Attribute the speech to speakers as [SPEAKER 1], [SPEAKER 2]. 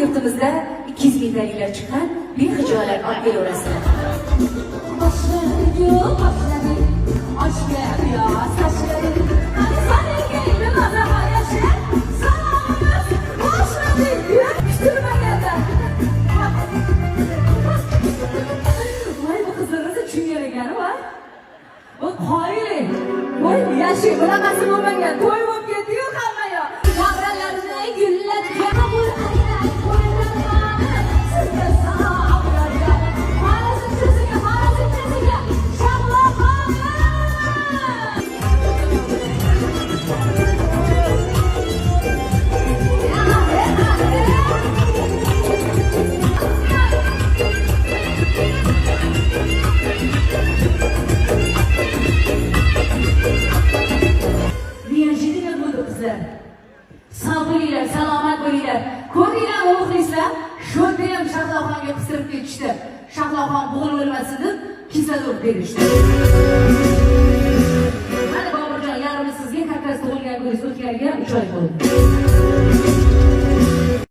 [SPEAKER 1] yurtimizda 200 mingdagilar chiqqan behijolat olib kelaverasizlar. Voy bu qizlarimiz tushungan ekan, voy. Voy qoyil. Voy yashi bunaqasi bo'lmagan. To'y bo'lib ketdi-yu hamma-yo. Davralarni gullatga qabul aylan. Sizga sog'larga. Xorazm cho'ziga, Xorazm cho'ziga. Shamloqon. Sog' bo'linglar, salomat bo'linglar. Ko'ringlar muxlislar, sho'rda ham Shahloxonga qistirib ketishdi. Shahloxon bo'g'ilib o'lmasin deb kislorod berishdi. Mana Boburjon, yarimi sizga karkas tug'ilgan kuningiz o'tganiga 3 oy bo'ldi.